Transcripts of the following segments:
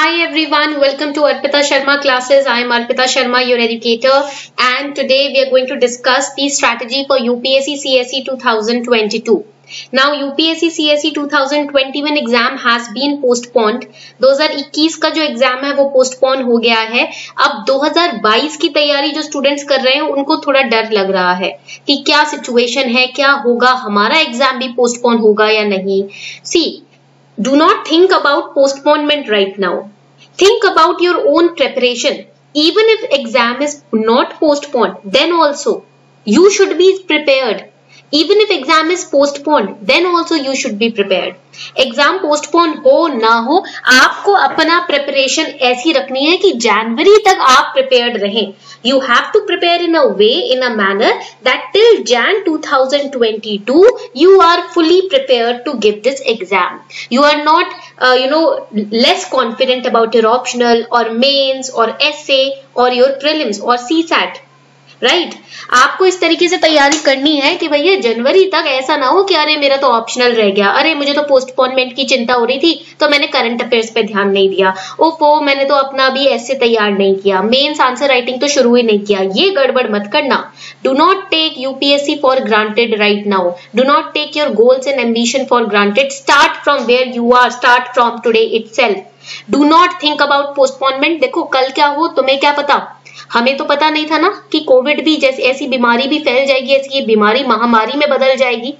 Hi everyone, welcome to Arpita Sharma classes. I am Arpita Sharma, your educator, and today we are going to discuss the strategy for UPSC CSE 2022. Now UPSC CSE 2021 exam has been postponed. 2021 का जो exam है वो postpone हो गया है। अब 2022 की तैयारी जो स्टूडेंट्स कर रहे हैं उनको थोड़ा डर लग रहा है कि क्या सिचुएशन है, क्या होगा, हमारा एग्जाम भी पोस्टपोन होगा या नहीं। सी, do not think about postponement right now. Think about your own preparation. Even if exam is not postponed, then also you should be prepared. Even if exam is postponed, then also you should be prepared. Exam postpone हो ना हो, आपको अपना preparation ऐसी रखनी है कि जनवरी तक आप प्रिपेयर्ड रहें. You have to prepare in a way, in a manner that till Jan 2022 you are fully prepared to give this exam. You are not less confident about your optional or mains or essay or your prelims or CSAT. Right आपको इस तरीके से तैयारी करनी है कि भैया जनवरी तक ऐसा ना हो कि अरे मेरा तो ऑप्शनल रह गया, अरे मुझे तो पोस्टपोनमेंट की चिंता हो रही थी तो मैंने करंट अफेयर्स पे ध्यान नहीं दिया, ओफो मैंने तो अपना भी ऐसे तैयार नहीं किया, मेंस आंसर राइटिंग तो शुरू ही नहीं किया. ये गड़बड़ मत करना. Do not take UPSC for granted right now. Do not take your goals and ambition for granted. Start from where you are, start from today itself. Do not think about postponement. देखो कल क्या हो तुम्हें क्या पता. हमें तो पता नहीं था ना कि कोविड भी जैसी ऐसी बीमारी भी फैल जाएगी, ऐसी ये बीमारी महामारी में बदल जाएगी.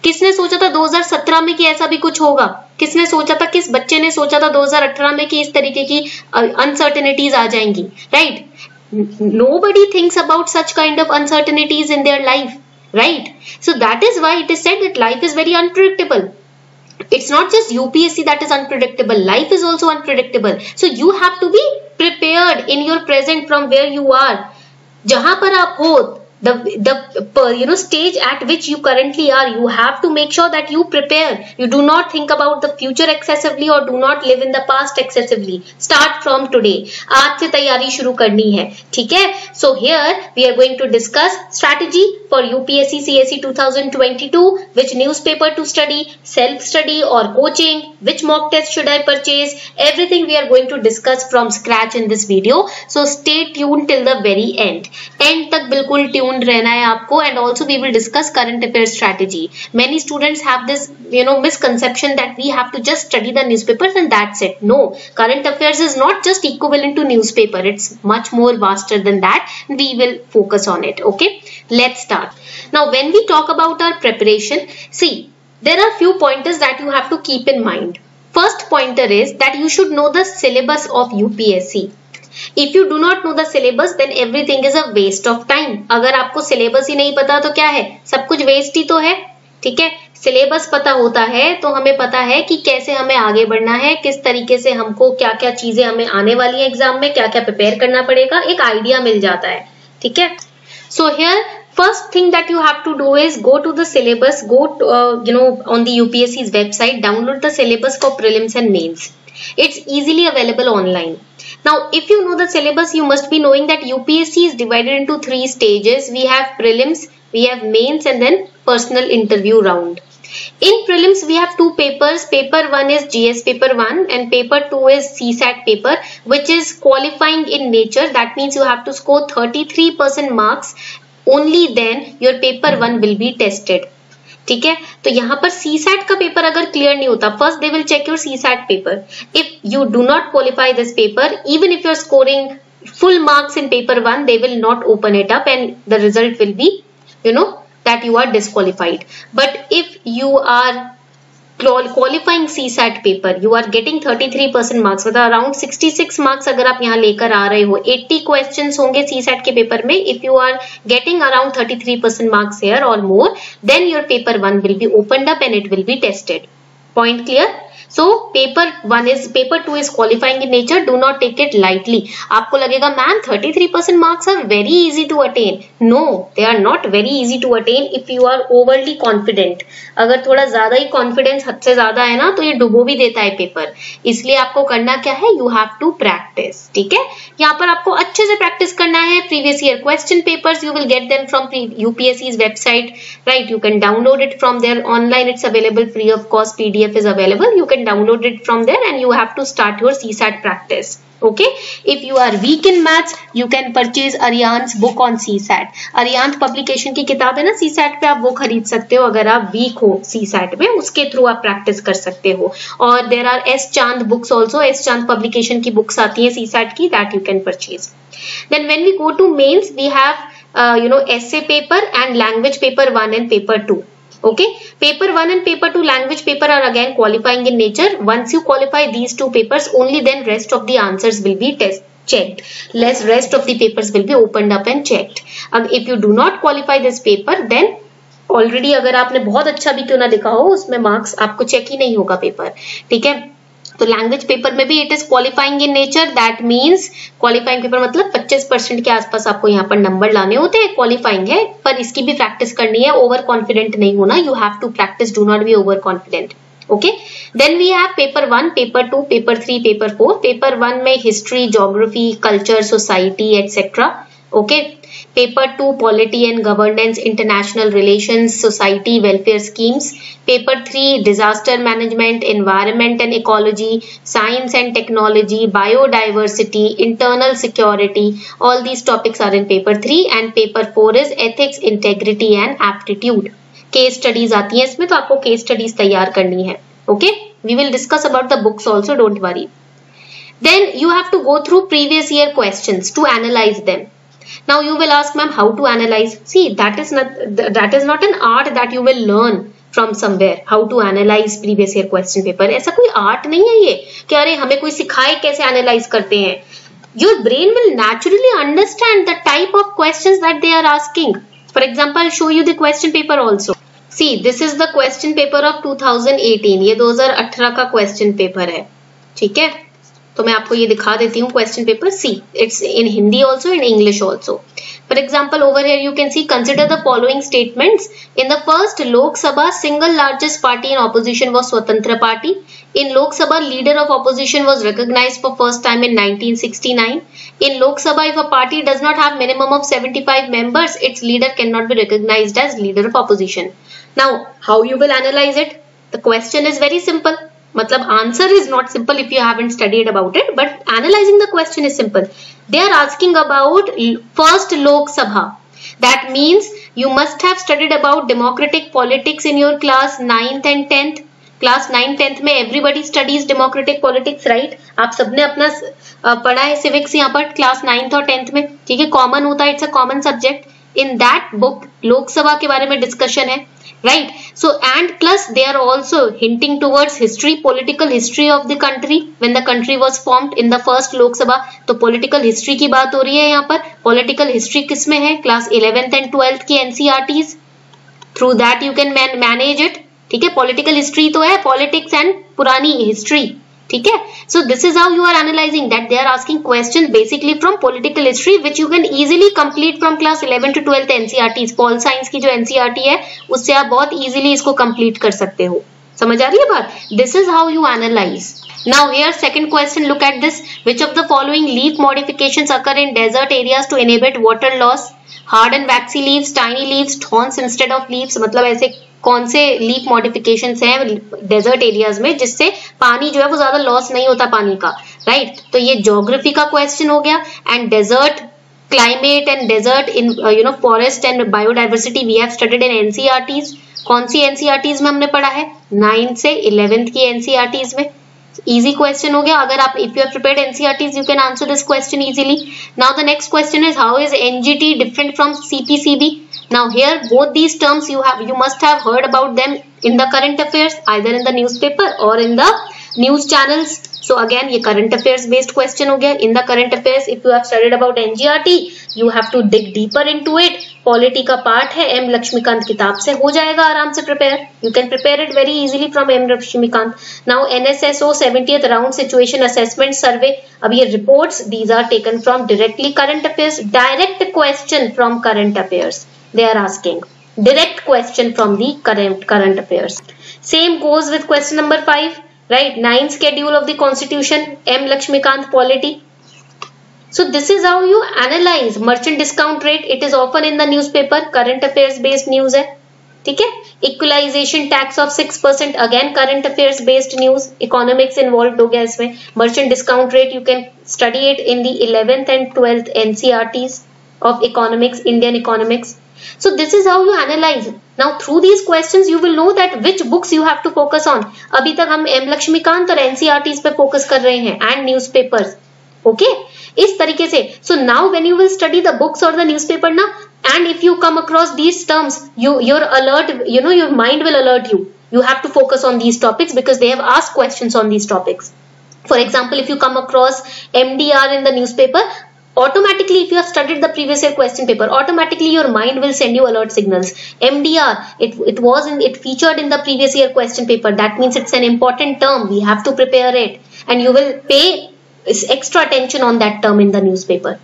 किसने सोचा था 2017 में कि ऐसा भी कुछ होगा? किसने सोचा था, किस बच्चे ने सोचा था 2018 में कि इस तरीके की अनसर्टेनिटीज आ जाएंगी? Right, nobody thinks about such kind of uncertainties in their life, right? So that is why it is said that life is very unpredictable. It's not just UPSC that is unpredictable. Life is also unpredictable. So you have to be prepared in your present from where you are. जहां पर आप हो, the stage at which you currently are, you have to make sure that you prepare. You do not think about the future excessively or do not live in the past excessively. Start from today. आज से तैयारी शुरू करनी है, ठीक है? So here we are going to discuss strategy for UPSC CSE 2022. Which newspaper to study, self study or coaching, which mock test should I purchase? Everything we are going to discuss from scratch in this video. So stay tuned till the very end. End तक बिल्कुल tune रहना है आपको. And also we will discuss current affairs strategy. Many students have this misconception that we have to just study the newspapers and that's it. No, current affairs is not just equivalent to newspaper. It's much more vaster than that. We will focus on it. Okay, let's start. Now when we talk about our preparation, see, there are few pointers that you have to keep in mind. First pointer is that you should know the syllabus of UPSC. If you do not know the syllabus, then everything is a waste of time. अगर आपको syllabus ही नहीं पता तो क्या है, सब कुछ waste ही तो है. ठीक है, सिलेबस पता होता है तो हमें पता है कि कैसे हमें आगे बढ़ना है, किस तरीके से हमको क्या क्या चीजें हमें आने वाली है एग्जाम में, क्या क्या प्रिपेयर करना पड़ेगा, एक आइडिया मिल जाता है. ठीक है, so here first thing that you have to do is go to the syllabus, go to, on the UPSC's website, download the syllabus for prelims and mains. It's easily available online. Now if you know the syllabus, you must be knowing that UPSC is divided into 3 stages. We have prelims, we have mains and then personal interview round. In prelims we have 2 papers. Paper 1 is GS paper 1 and paper 2 is CSAT paper, which is qualifying in nature. That means you have to score 33% marks. Only then your paper 1 will be tested. ठीक है, तो यहाँ पर CSAT का paper अगर clear नहीं होता, first they will check your CSAT paper. If you do not qualify this paper, even if you are scoring full marks in paper 1, they will not open it up and the result will be that you are disqualified. But if you are qualifying CSAT paper, you are getting 33% marks, मतलब around 66 marks अगर आप यहाँ लेकर आ रहे हो, 80 questions होंगे CSAT के paper में. If you are getting around 33% marks here or more, then your paper 1 will be opened up and it will be tested. Point clear? So paper 2 is qualifying in nature. Do not take it lightly. आपको लगेगा ma'am 33% marks are very easy to attain. No, they are not very easy to attain if you are overly confident. अगर थोड़ा ज्यादा ही confidence हद से ज्यादा है ना तो ये डुबो भी देता है पेपर. इसलिए आपको करना क्या है, यू हैव टू प्रैक्टिस. ठीक है, यहाँ पर आपको अच्छे से प्रैक्टिस करना है. Previous year question papers you will get them from UPSC's website. Right, you can download it from there online. It's available free of cost. PDF is available. You can can download it from there and you have to start your CSAT practice. Okay, if you are weak in maths, you can purchase Aryan's book on CSAT. Aryan publication की किताब है ना CSAT पे, आप वो खरीद सकते हो अगर आप वीक हो CSAT में, उसके थ्रू आप प्रैक्टिस कर सकते हो. और there are S Chand books also, S Chand publication की बुक्स आती हैं CSAT की, that you can purchase. Then when we go to mains, we have essay paper and language paper 1 and paper 2. Okay, paper 1 and paper 2 language paper are again qualifying in nature. Once you qualify these two papers, only then rest of the answers will be checked. Rest of the papers will be opened up and checked. If you do not qualify this paper, then already अगर आपने बहुत अच्छा भी क्यों ना लिखा हो, उसमें मार्क्स आपको चेक ही नहीं होगा पेपर. ठीक है, तो लैंग्वेज पेपर में भी it is qualifying in nature. That means qualifying paper मतलब 25% के आसपास आपको यहाँ पर नंबर लाने होते हैं. क्वालिफाइंग है, पर इसकी भी प्रैक्टिस करनी है. ओवर कॉन्फिडेंट नहीं होना. You have to practice, do not be over confident. Okay, then we have paper 1, paper 2, paper 3, paper 4. Paper 1 में history, geography, culture, society etcetera. Okay, paper 2 polity and governance, international relations, society, welfare schemes. Paper 3 disaster management, environment and ecology, science and technology, biodiversity, internal security. All these topics are in paper 3 and paper 4 is ethics, integrity and aptitude. Case studies आती हैं इसमें, तो आपको case studies तैयार करनी है. Okay, we will discuss about the books also, don't worry. Then you have to go through previous year questions to analyze them. Now you will ask, ma'am, how to analyze? See, that is not an art that you will learn from somewhere. How to analyze previous year question paper? ऐसा कोई art नहीं है ये कि अरे हमें कोई सिखाए कैसे analyze करते हैं. Your brain will naturally understand the type of questions that they are asking. For example, I'll show you the question paper also. See, this is the question paper of 2018. ये 2018 का question paper है. ठीक है, तो मैं आपको ये दिखा देती हूँ question paper. See, it's in Hindi also, in English also. For example, over here you can see, consider the following statements. In the first Lok Sabha, single largest party in opposition was Swatantra party. In Lok Sabha, leader of opposition was recognized for first time in 1969. In Lok Sabha, if a party does not have minimum of 75 members, its leader cannot be recognized as leader of opposition. Now, how you will analyze it? The question is very simple. मतलब answer is not simple if you haven't studied about it, but analyzing the question is simple. They are asking about first Lok Sabha. That means you must have studied about democratic politics in your class 9th and 10th. Class 9 10th में everybody studies democratic politics, right? आप सबने अपना पढ़ा है civics यहाँ पर class 9th और 10th में. ठीक है, कॉमन होता है, it's a common subject. In that book Lok Sabha के बारे में डिस्कशन है, right? So and plus they are also hinting towards history, political history of the country when the country was formed in the first Lok Sabha. तो political history की बात हो रही है यहाँ पर. पॉलिटिकल हिस्ट्री किसमें है? क्लास 11th एंड 12th की NCERTs. Through that you can manage it. ठीक है, पॉलिटिकल हिस्ट्री तो है, पॉलिटिक्स एंड पुरानी हिस्ट्री. ठीक है, so this is how you are analyzing that. They are asking question basically from political history which you can easily complete from class 11 to 12th NCERTs. Pol science की जो NCERT है उससे आप बहुत easily इसको complete कर सकते हो. समझ आ रही है बात? This is how you analyse. Now here second question, look at this. Which of the following leaf modifications occur in desert areas to inhibit water loss? Hard and waxy leaves, tiny leaves, thorns instead of leaves. मतलब ऐसे कौन से leaf modifications हैं desert areas में जिससे पानी जो है वो ज्यादा लॉस नहीं होता पानी का, राइट? तो ये ज्योग्राफी का क्वेश्चन हो गया. And desert climate and desert in forest and biodiversity we have studied in NCERTs. कौन सी एनसीईआरटीज में हमने पढ़ा है? 9th से 11th की एनसीईआरटीज में. Easy question हो गया. अगर आप if you have prepared NCERTs, you can answer this question easily. Now the next question is, how is NGT different from CPCB? Now here both these terms you must have heard about them in the current affairs, either in the newspaper or in the news channels. So again ये current affairs based question हो गया. In the current affairs, if you have studied about NGRT, you have to dig deeper into it. Polity का part है, M Laxmikant किताब से हो जाएगा आराम से prepare. You can prepare it very easily from M Laxmikant. Now NSSO 70th round situation assessment survey. अब ये reports these are taken from directly current affairs. Direct question from current affairs they are asking. Direct question from the current affairs. Same goes with question number 5, right? 9th schedule of the constitution, M Lakshmikant polity. So this is how you analyze merchant discount rate. It is often in the newspaper. Current affairs based news है, ठीक है. Equalization tax of 6%, again current affairs based news. Economics involve हो गया इसमें. Merchant discount rate, you can study it in the 11th and 12th NCERTs of economics, Indian economics. So this is how you analyze. Now through these questions you will know that which books you have to focus on. अभी तक हम M Laxmikant और NCERTs पे focus कर रहे हैं and newspapers. Okay, इस तरीके से. So now when you will study the books or the newspaper ना, and if you come across these terms, your alert, your mind will alert you. You have to focus on these topics because they have asked questions on these topics. For example, if you come across MDR in the newspaper, automatically if you have studied the previous year question paper, automatically your mind will send you alert signals. MDR, it featured in the previous year question paper. That means it's an important term. We have to prepare it, and you will pay extra attention on that term in the newspaper.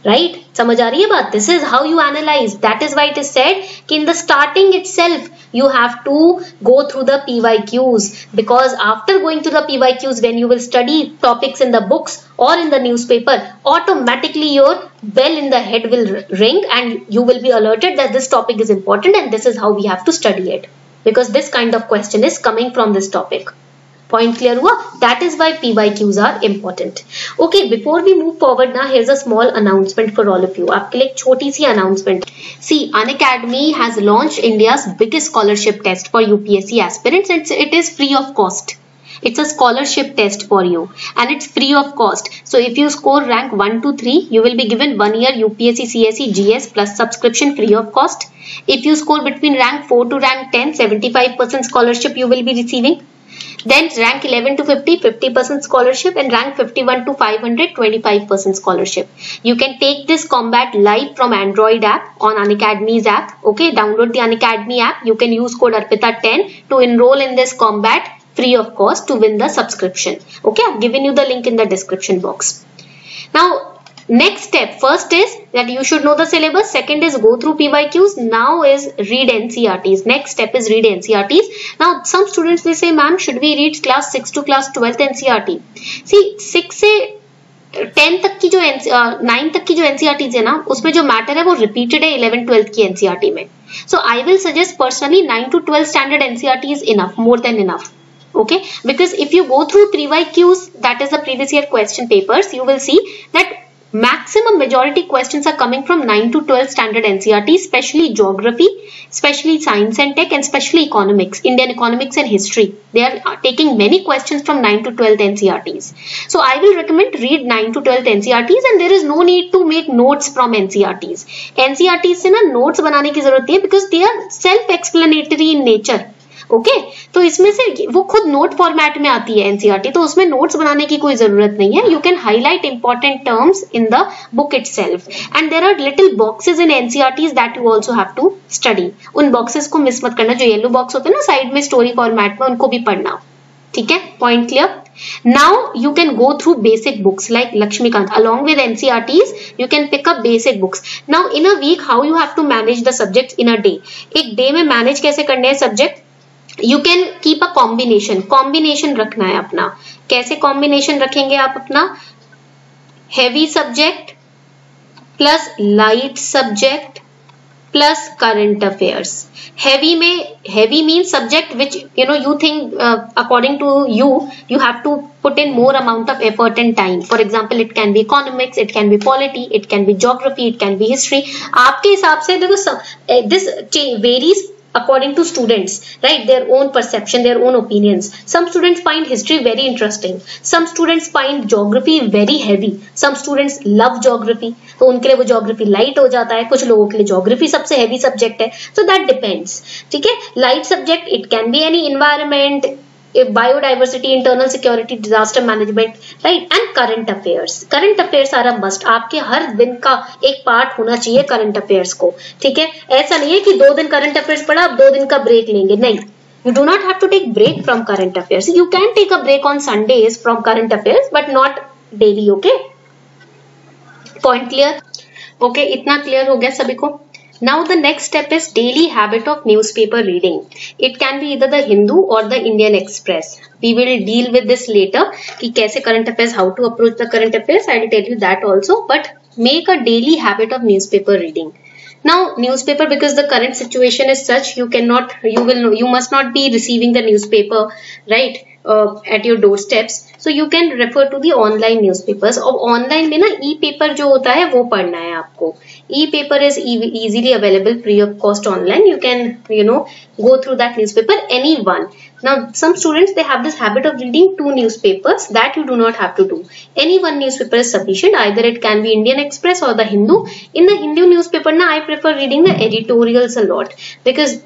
Right? समझ आ रही है बात? This is how you analyze. That is why it is said कि in the starting itself you have to go through the PYQs, because after going to the PYQs, when you will study topics in the books or in the newspaper, automatically your bell in the head will ring and you will be alerted that this topic is important and this is how we have to study it, because this kind of question is coming from this topic. Point clear हुआ? That is why PYQs are important. Okay, before we move forward now, here's a small announcement for all of you. आपके लिए एक छोटी सी announcement. See, Unacademy has launched India's biggest scholarship test for UPSC aspirants, and it is free of cost. It's a scholarship test for you and it's free of cost. So if you score rank 1 to 3, you will be given 1 year UPSC CSE GS plus subscription free of cost. If you score between rank 4 to rank 10, 75% scholarship you will be receiving. Then rank 11 to 50, 50% scholarship, and rank 51 to 500, 25% scholarship. You can take this combat live from Android app on Unacademy's app. Okay, download the Unacademy app. You can use code ARPITA10 to enroll in this combat free of cost to win the subscription. Okay, I've given you the link in the description box. Now, next step, first is that you should know the syllabus. Second is go through PYQs. Now is read NCERTs. Next step is read NCERTs. Now some students they say, ma'am, should we read class 6 to class 12th NCERT? See, 6 से 10 तक की जो 9 तक की जो NCERTs है ना, उसमें जो मैटर है वो रिपीटेड है 11 12th की NCERT में. So I will suggest personally 9 to 12 standard NCERT is enough, more than enough. Okay, because if you go through PYQs, that is the previous year question papers, you will see that maximum majority questions are coming from 9 to 12 standard NCERT, especially geography, especially science and tech, and especially economics, Indian economics and history. They are taking many questions from 9 to 12 NCERTs. So I will recommend read 9 to 12 NCERTs, and there is no need to make notes from NCERTs. NCERTs से ना notes बनाने की जरूरत नहीं है, because they are self-explanatory in nature. Okay तो इसमें से वो खुद नोट फॉर्मेट में आती है एनसीईआरटी, तो उसमें नोट्स बनाने की कोई जरूरत नहीं है. You can highlight important terms in the book itself, and there are little boxes in NCERTs that you also have to study. उन बॉक्सेस को मिस मत करना, जो येलो बॉक्स होते हैं ना साइड में स्टोरी फॉर्मेट में, उनको भी पढ़ना. ठीक है, point clear. Now you can go through basic books like Lakshmikant along with NCERTs. You can pick up basic books. Now in a week how you have to manage the subjects in a day. एक day में manage कैसे करने हैं subject? You can keep a combination रखना है अपना. कैसे combination रखेंगे आप अपना? Heavy subject plus light subject plus current affairs. Heavy means subject which you think according to you have to put in more amount of effort and time. For example, it can be economics, it can be polity, it can be geography, it can be history. आपके हिसाब से देखो this varies according to students, right? Their own perception, their own opinions. Some students find history very interesting. Some students find geography very heavy. Some students love geography. तो उनके लिए वो geography light हो जाता है. कुछ लोगों के लिए geography सबसे heavy subject है. So that depends. ठीक है? Light subject, it can be any environment, biodiversity, internal security, disaster management, right? And current affairs. Current affairs are a must. आपके हर दिन का एक पार्ट होना चाहिए current affairs को. ठीक है, ऐसा नहीं है कि 2 दिन current affairs पढ़ा अब 2 दिन का break लेंगे, नहीं. You do not have to take break from current affairs. You can take a break on Sundays from current affairs, but not daily. Okay? Point clear? Okay, इतना clear हो गया सभी को? Now the next step is daily habit of newspaper reading. It can be either the Hindu or the Indian Express. We will deal with this later कि कैसे current affairs, how to approach the current affairs. I will tell you that also. But make a daily habit of newspaper reading. Now, newspaper, because the current situation is such, you must not be receiving the newspaper, right, at your doorsteps. So you can refer to the online newspapers. और online में ना e-paper जो होता है वो पढ़ना है आपको. E-paper is easily available free of cost online. You can, go through that newspaper, anyone. Now, some students, they have this habit of reading 2 newspapers. That you do not have to do. Any one newspaper is sufficient. Either it can be Indian Express or the Hindu. In the Hindu newspaper, na, I prefer reading the editorials a lot, because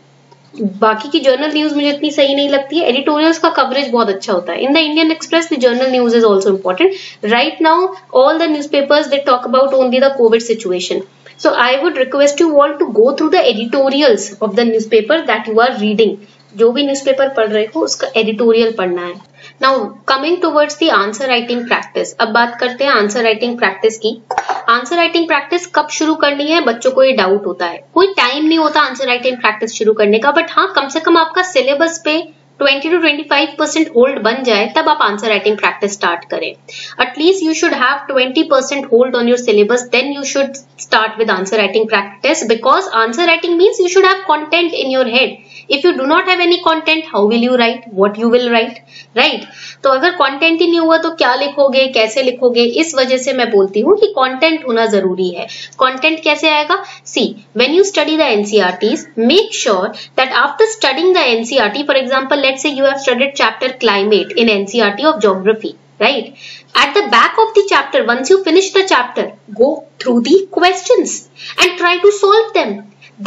बाकी की journal news मुझे इतनी सही नहीं लगती है. Editorials का coverage बहुत अच्छा होता है. In the Indian express the journal news is also important. Right now all the newspapers they talk about only the Covid situation. So I would request you all to go through the editorials of the newspaper that you are reading. जो भी newspaper पढ़ रहे हो उसका editorial पढ़ना है. Now coming towards the answer writing practice. अब बात करते हैं आंसर राइटिंग प्रैक्टिस की. आंसर राइटिंग प्रैक्टिस कब शुरू करनी है, बच्चों को ये डाउट होता है. कोई टाइम नहीं होता आंसर राइटिंग प्रैक्टिस शुरू करने का, बट हाँ कम से कम आपका सिलेबस पे 20 to 25% होल्ड बन जाए तब आप आंसर राइटिंग प्रैक्टिस स्टार्ट करें. At least you should have 20% hold on your syllabus, then you should start with answer writing practice, because answer writing means you should have content in your head. If you do not have any content, how will you write? What you will write? Right? तो अगर content ही नहीं हुआ तो क्या लिखोगे, कैसे लिखोगे? इस वजह से मैं बोलती हूँ कि content होना जरूरी है. Content कैसे आएगा? See, when you study the NCERTs, make sure that after studying the NCERT, for example, let's say you have studied chapter climate in NCERT of geography. Right? At the back of the chapter, once you finish the chapter, go through the questions and try to solve them.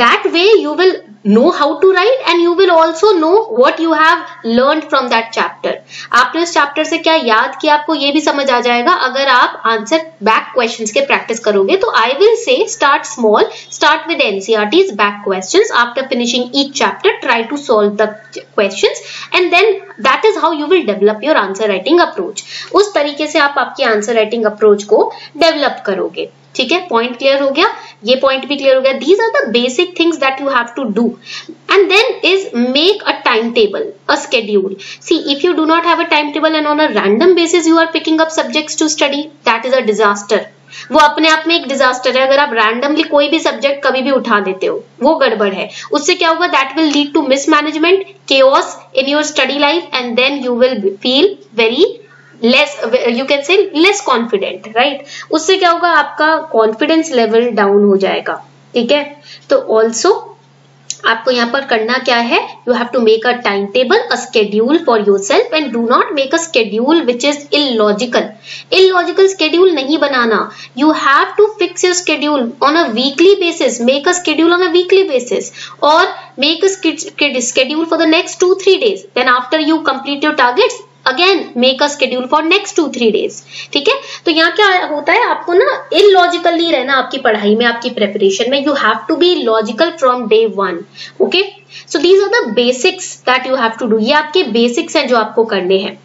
That way you will know how to write and you will also know what you have learned from that chapter. आपने उस chapter से क्या याद किया आपको ये भी समझ आ जाएगा अगर आप आंसर बैक क्वेश्चंस के प्रैक्टिस करोगे. तो I will say start small, start with NCERT's back questions. After finishing each chapter, try to solve the questions and then that is how you will develop your answer writing approach. उस तरीके से आप आपकी answer writing approach को develop करोगे. ठीक है, point clear हो गया, ये पॉइंट भी क्लियर हो गया. These are the basic things that you have to do. And then is make a time table, a schedule. See if you do not have a time table and on a random basis you are picking up subjects to study, that is a disaster. वो अपने आप में एक disaster है. अगर आप randomly कोई भी सब्जेक्ट कभी भी उठा देते हो वो गड़बड़ है. उससे क्या होगा, that will lead to mismanagement, chaos in your study life, and then you will feel very less, you can say less confident, right? उससे क्या होगा, आपका कॉन्फिडेंस लेवल डाउन हो जाएगा. ठीक है, तो ऑल्सो आपको यहाँ पर करना क्या है, you have to make a time table, a schedule for yourself, and do not make a schedule which is illogical. Illogical schedule नहीं बनाना. You have to fix your schedule on a weekly basis. Make a schedule on a weekly basis और make a schedule for the next 2-3 days. Then after you complete your targets, again make a schedule for next 2-3 days. ठीक है, तो यहाँ क्या होता है, आपको ना इलॉजिकल नहीं रहना आपकी पढ़ाई में, आपकी प्रिपरेशन में. You have to be logical from day 1. Okay, so these are the basics that you have to do. ये आपके बेसिक्स हैं जो आपको करने हैं.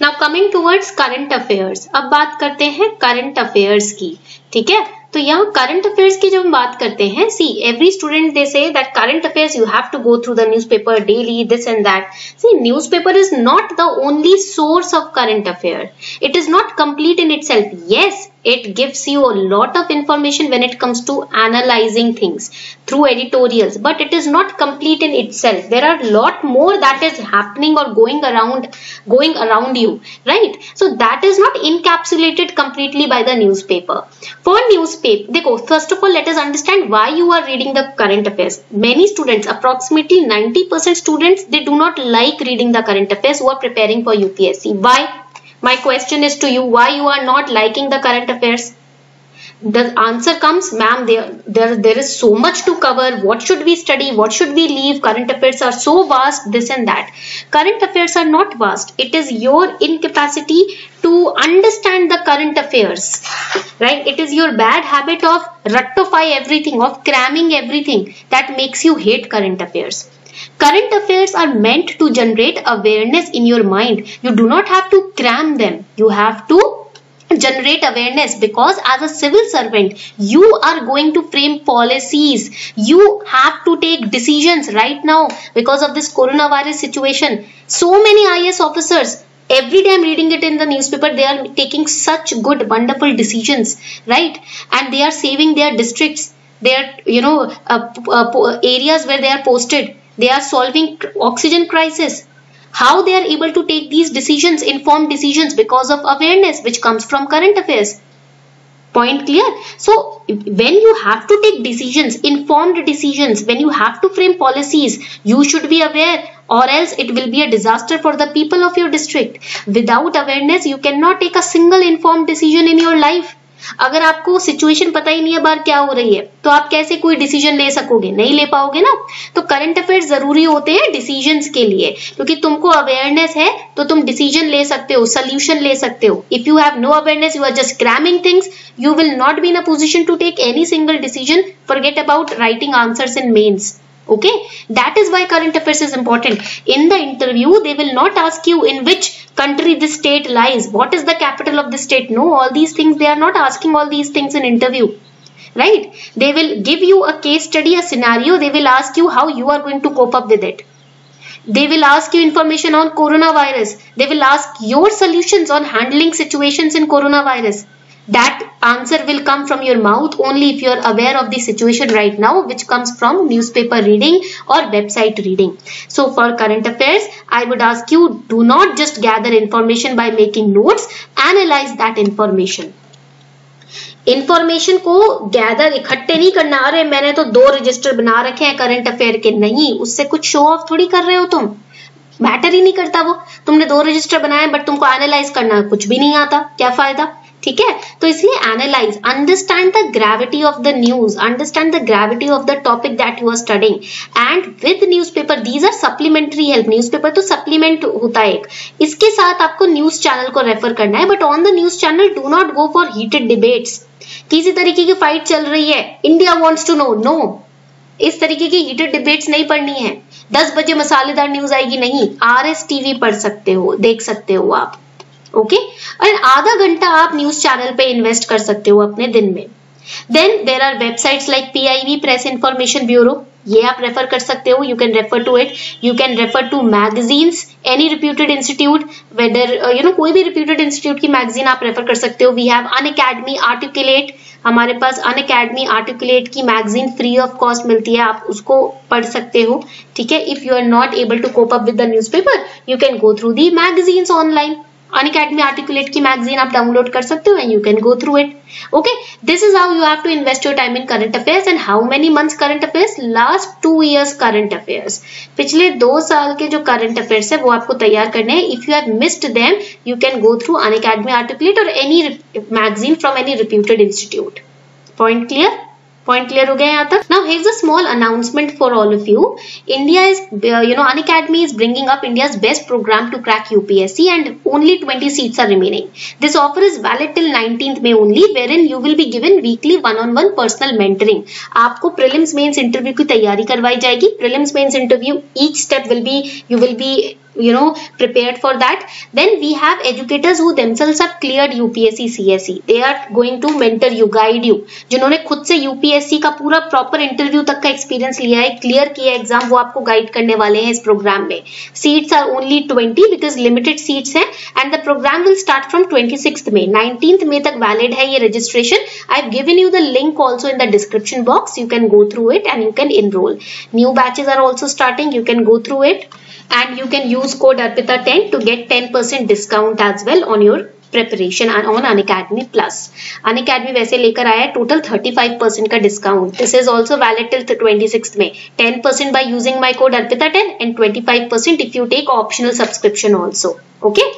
Now coming towards current affairs. अब बात करते हैं करंट अफेयर्स की. ठीक है, तो यहाँ करंट अफेयर्स की जब हम बात करते हैं, see every student they say that current affairs you have to go through the newspaper daily, this and that. See newspaper is not the only source of current affair. It is not complete in itself. Yes, it gives you a lot of information when it comes to analyzing things through editorials, but it is not complete in itself. There are lot more that is happening or going around you, right? So that is not encapsulated completely by the newspaper. For newspaper, देखो, first of all let us understand why you are reading the current affairs. Many students, approximately 90% students, they do not like reading the current affairs who are preparing for UPSC. Why? My question is to you, why you are not liking the current affairs? The answer comes, ma'am, there is so much to cover. What should we study? What should we leave? Current affairs are so vast, this and that. Current affairs are not vast. It is your incapacity to understand the current affairs, right? It is your bad habit of rectify everything, of cramming everything, that makes you hate current affairs. Current affairs are meant to generate awareness in your mind. You do not have to cram them. You have to generate awareness, because as a civil servant you are going to frame policies. You have to take decisions right now because of this coronavirus situation. So many IAS officers, every day I'm reading it in the newspaper, they are taking such good wonderful decisions, right? And they are saving their districts. they are areas where they are posted, they are solving oxygen crisis. How they are able to take these decisions, informed decisions, because of awareness which comes from current affairs. Point clear? So when you have to take decisions, informed decisions, when you have to frame policies, you should be aware, or else it will be a disaster for the people of your district. Without awareness you cannot take a single informed decision in your life. अगर आपको situation पता ही नहीं है बाहर क्या हो रही है, तो आप कैसे कोई डिसीजन ले सकोगे? नहीं ले पाओगे ना। तो करंट अफेयर्स जरूरी होते हैं डिसीजंस के लिए, क्योंकि तुमको अवेयरनेस है तो तुम डिसीजन ले सकते हो, सोल्यूशन ले सकते हो। If you have no awareness, you are just cramming things, you will not be in a position to take any single decision. Forget about writing answers in mains. Okay, that is why current affairs is important. In the interview they will not ask you in which country this state lies, what is the capital of the state. No, all these things they are not asking all these things in interview, right? They will give you a case study, a scenario. They will ask you how you are going to cope up with it. They will ask you information on coronavirus. They will ask your solutions on handling situations in coronavirus. That answer will come from your mouth only if you are aware of the situation right now, which comes from newspaper reading or website reading. So for current affairs, I would ask you, do not just gather information by making notes, analyze that information. Information को gather इकट्ठे नहीं करना, अरे मैंने तो 2 register बना रखे हैं करंट अफेयर के, नहीं, उससे कुछ शो ऑफ थोड़ी कर रहे हो तुम, मैटर ही नहीं करता वो। तुमने 2 रजिस्टर बनाए बट तुमको एनालाइज करना कुछ भी नहीं आता, क्या फायदा? ठीक है, तो इसलिए analyze, understand the gravity of the news, understand the gravity of the topic that you are studying, and with newspaper, these are supplementary help. Newspaper तो सप्लीमेंट होता है एक, इसके साथ आपको न्यूज चैनल को रेफर करना है, but on the news channel do not go for heated debates. किसी तरीके की फाइट चल रही है, India wants to know, no, no तरीके की हीटेड डिबेट्स नहीं पढ़नी है। 10 बजे मसालेदार न्यूज आएगी, नहीं, RS TV पढ़ सकते हो, देख सकते हो आप, ओके। और आधा घंटा आप न्यूज चैनल पे इन्वेस्ट कर सकते हो अपने दिन में। Then there are websites like PIB, press information bureau, ये आप रेफर कर सकते हो, you can refer to it. You can refer to magazines, any reputed institute, whether कोई भी रिप्यूटेड इंस्टीट्यूट की मैगजीन आप रेफर कर सकते हो। वी हैव अनअकैडमी आर्टिकुलेट, हमारे पास अनअकैडमी आर्टिकुलेट की मैगजीन फ्री ऑफ कॉस्ट मिलती है, आप उसको पढ़ सकते हो, ठीक है। If you are not able to cope up with the newspaper, you can go through the magazines online. Unacademy articulate की मैगजीन आप डाउनलोड कर सकते हो and you can go through it, okay. This is how you have to invest your time in current affairs. And how many months current affairs? Last 2 years current affairs, पिछले 2 साल के जो current affairs है वो आपको तैयार करने हैं। If you have missed them, you can go through Unacademy articulate और any magazine from any reputed institute. Point clear? Point clear हो गया यहाँ तक? Now here's a small announcement for all of you. India is, Unacademy is bringing up India's best program to crack UPSC, and only 20 seats are remaining. This offer is valid till 19th May only, wherein you will be given weekly one-on-one personal mentoring. आपको prelims mains interview की तैयारी करवाई जाएगी। Prelims mains interview, each step will be, you will be prepared for that. Then we have educators who themselves have cleared UPSC CSE. They are going to mentor you, guide you. जिन्होंने खुद से UPSC का पूरा proper interview तक का experience लिया है, clear किया एग्जाम, वो आपको गाइड करने वाले हैं इस प्रोग्राम में। Seats are only 20 because limited seats हैं, and the programme will start from 26th May, 19th May तक वैलिड है ये registration. I have given you the link also in the description box, you can go through it and you can enrol. New batches are also starting, you can go through it, and you can use code ARPITA10 to get 10% discount as well on your preparation and on Unacademy Plus. Unacademy वैसे लेकर आया है total 35% का discount. This is also valid till 26th May. 10% by using my code ARPITA10 and 25% if you take optional subscription also. Okay?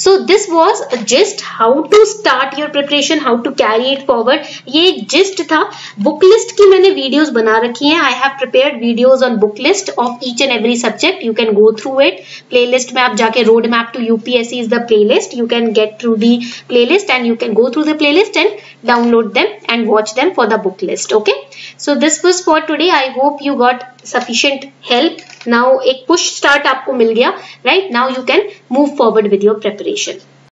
So this was just how to start your preparation, how to carry it forward. ये gist था। Book list की मैंने videos बना रखी हैं। I have prepared videos on book list of each and every subject. You can go through it. Playlist में आप जाके road map to UPSC is the playlist. You can get through the playlist and you can go through the playlist and download them and watch them for the book list. Okay. So this was for today. I hope you got sufficient help. Now एक push start आपको मिल गया, right? Now you can move forward with your preparation.